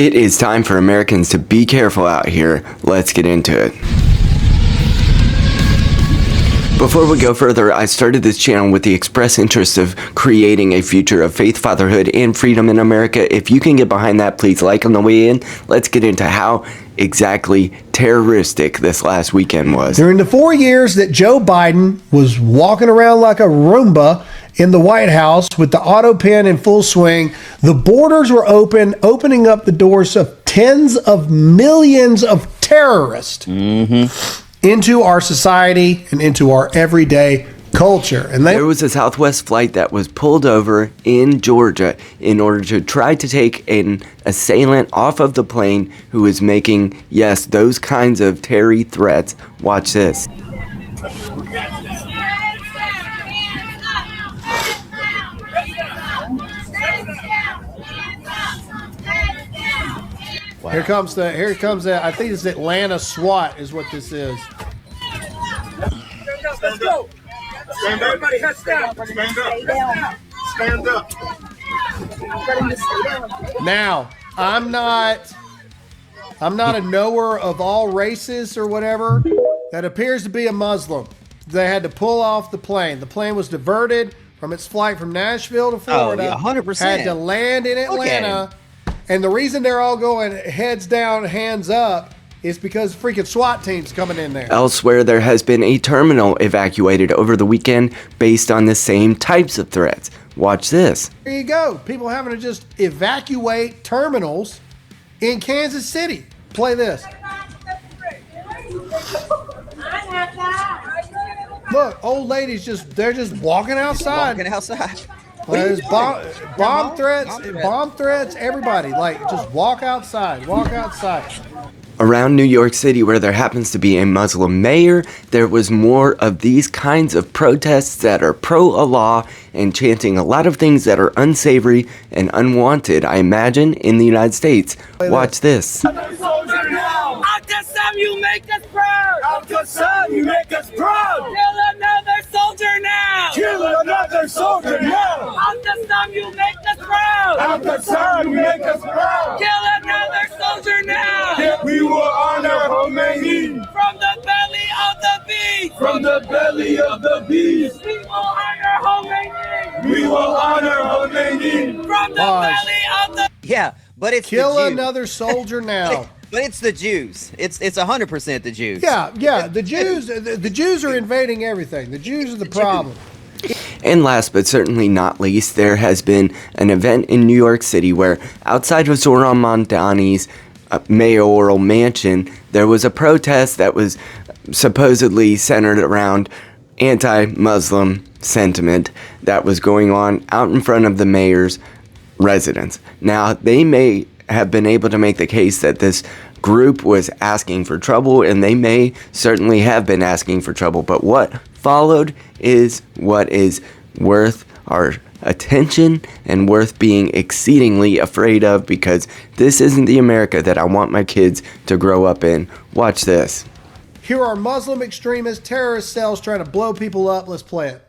It is time for Americans to be careful out here. Let's get into it. Before we go further, I started this channel with the express interest of creating a future of faith, fatherhood, and freedom in America. If you can get behind that, please like on the way in. Let's get into how exactly terroristic this last weekend was. During the 4 years that Joe Biden was walking around like a Roomba in the White House with the auto pen in full swing, the borders were opening up the doors of tens of millions of terrorists into our society and into our everyday culture. And there was a Southwest flight that was pulled over in Georgia in order to try to take an assailant off of the plane who was making, yes, those kinds of terror threats. Watch this. Wow. Here comes the, I think it's Atlanta SWAT is what this is. Let's go. Stand up. Everybody heads down. Stand up. Now, I'm not a knower of all races or whatever. That appears to be a Muslim. They had to pull off the plane. The plane was diverted from its flight from Nashville to Florida. Oh, yeah, 100%. Had to land in Atlanta. And the reason they're all going heads down, hands up, is because freaking SWAT team's coming in there. Elsewhere, there has been a terminal evacuated over the weekend based on the same types of threats. Watch this. There you go. People having to just evacuate terminals in Kansas City. Play this. Look, old ladies they're just walking outside. There's bomb threats, everybody. Like, just walk outside. Around New York City, where there happens to be a Muslim mayor, there was more of these kinds of protests that are pro-Allah and chanting a lot of things that are unsavory and unwanted, I imagine, in the United States. Watch this. Al-Qassam, you make us proud! Al-Qassam, you make us proud! Kill another soldier now! Kill another soldier now! Al-Qassam, you make us proud! Al-Qassam, you make us proud! Kill another soldier now! We will honor Khomeini! From the belly of the beast! From the belly of the beast! We will honor Khomeini! We will honor Khomeini! From the belly of the... Yeah, but it's Kill the Jews. Another soldier now. But it's the Jews. It's 100% the Jews. Yeah. The Jews are invading everything. The Jews are the problem. And last but certainly not least, there has been an event in New York City where outside of Zohran Mamdani's mayoral mansion, there was a protest that was supposedly centered around anti-Muslim sentiment that was going on out in front of the mayor's residence. Now, they may have been able to make the case that this group was asking for trouble, and they may certainly have been asking for trouble, but what followed is what is worth our attention and worth being exceedingly afraid of, because this isn't the America that I want my kids to grow up in. Watch this. Here are Muslim extremist terrorist cells trying to blow people up. Let's play it.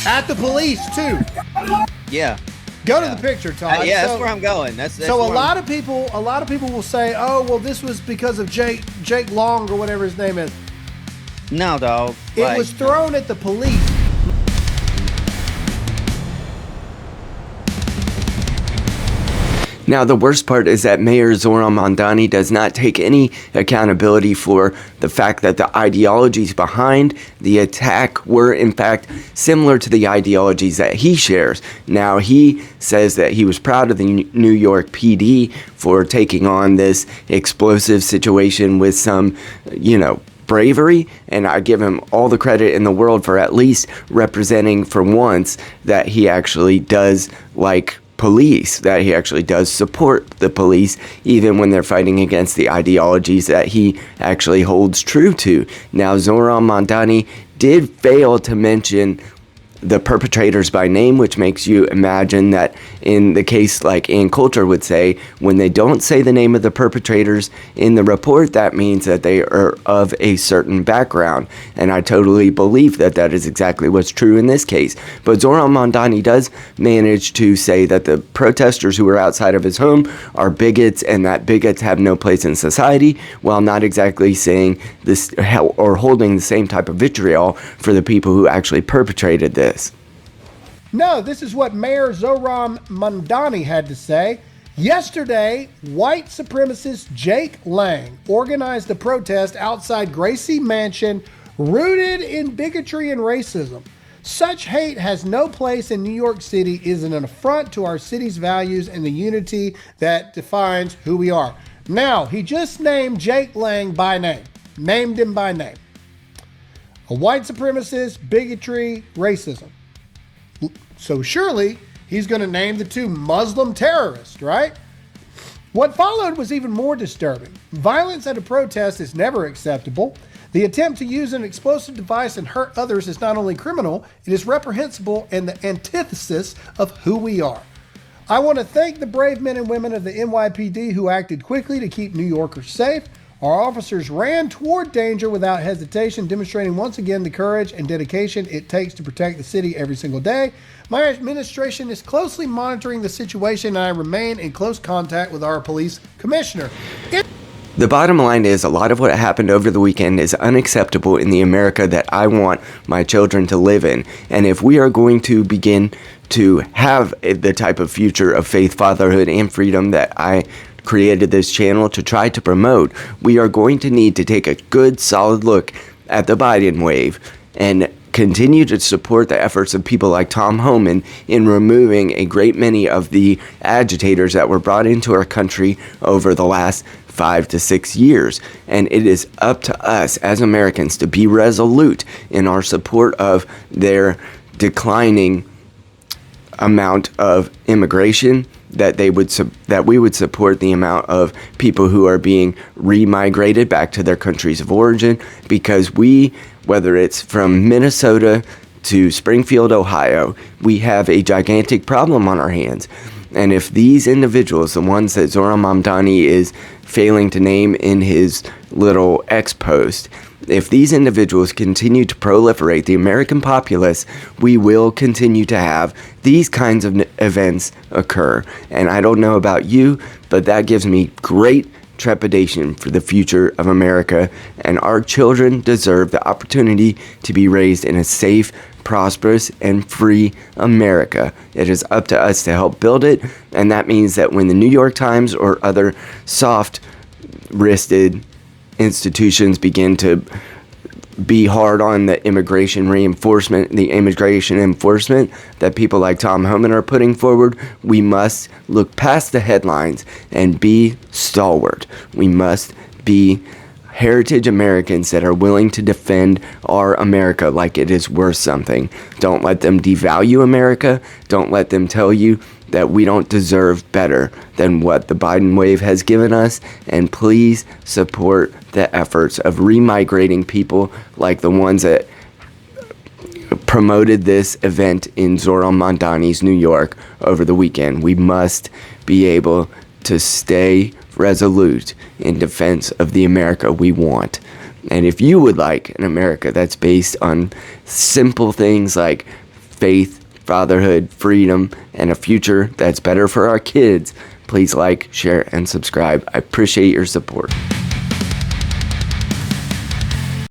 At the police too. Yeah. Go to the picture, Todd. Yeah, that's where I'm going. That's so a lot of people will say, "Oh, well, this was because of Jake Long or whatever his name is." No, dog. It was thrown at the police. Now, the worst part is that Mayor Zohran Mamdani does not take any accountability for the fact that the ideologies behind the attack were, in fact, similar to the ideologies that he shares. Now, he says that he was proud of the New York PD for taking on this explosive situation with some, bravery, and I give him all the credit in the world for at least representing for once that he actually does like police, that he actually does support the police even when they're fighting against the ideologies that he actually holds true to. Now, Zohran Mamdani did fail to mention the perpetrators by name, which makes you imagine that in the case like Ann Coulter would say, when they don't say the name of the perpetrators in the report, that means that they are of a certain background. And I totally believe that that is exactly what's true in this case. But Zohran Mamdani does manage to say that the protesters who were outside of his home are bigots and that bigots have no place in society, while not exactly saying this or holding the same type of vitriol for the people who actually perpetrated this. No, this is what Mayor Zohran Mamdani had to say. Yesterday, white supremacist Jake Lang organized a protest outside Gracie Mansion rooted in bigotry and racism. Such hate has no place in New York City, is an affront to our city's values and the unity that defines who we are. Now, he just named Jake Lang by name. Named him by name. A white supremacist, bigotry, racism. So surely he's going to name the two Muslim terrorists, right? What followed was even more disturbing. Violence at a protest is never acceptable. The attempt to use an explosive device and hurt others is not only criminal, it is reprehensible and the antithesis of who we are. I want to thank the brave men and women of the NYPD who acted quickly to keep New Yorkers safe. Our officers ran toward danger without hesitation, demonstrating once again the courage and dedication it takes to protect the city every single day. My administration is closely monitoring the situation, and I remain in close contact with our police commissioner. The bottom line is a lot of what happened over the weekend is unacceptable in the America that I want my children to live in. And if we are going to begin to have the type of future of faith, fatherhood, and freedom that I created this channel to try to promote, we are going to need to take a good solid look at the Biden wave and continue to support the efforts of people like Tom Homan in removing a great many of the agitators that were brought into our country over the last 5 to 6 years. And it is up to us as Americans to be resolute in our support of their declining amount of immigration, that we would support the amount of people who are being remigrated back to their countries of origin, because we, whether it's from Minnesota to Springfield, Ohio, we have a gigantic problem on our hands. And if these individuals, the ones that Zohran Mamdani is failing to name in his little X post, if these individuals continue to proliferate the American populace, we will continue to have these kinds of events occur. And I don't know about you, but that gives me great trepidation for the future of America. And our children deserve the opportunity to be raised in a safe, prosperous, and free America. It is up to us to help build it. And that means that when the New York Times or other soft-wristed institutions begin to be hard on the immigration enforcement that people like Tom Homan are putting forward, we must look past the headlines and be stalwart. We must be heritage Americans that are willing to defend our America like it is worth something. Don't let them devalue America. Don't let them tell you that we don't deserve better than what the Biden wave has given us. And please support the efforts of remigrating people like the ones that promoted this event in Zohran Mamdani's New York over the weekend. We must be able to stay resolute in defense of the America we want. And if you would like an America that's based on simple things like faith, fatherhood, freedom, and a future that's better for our kids, please like, share, and subscribe. I appreciate your support.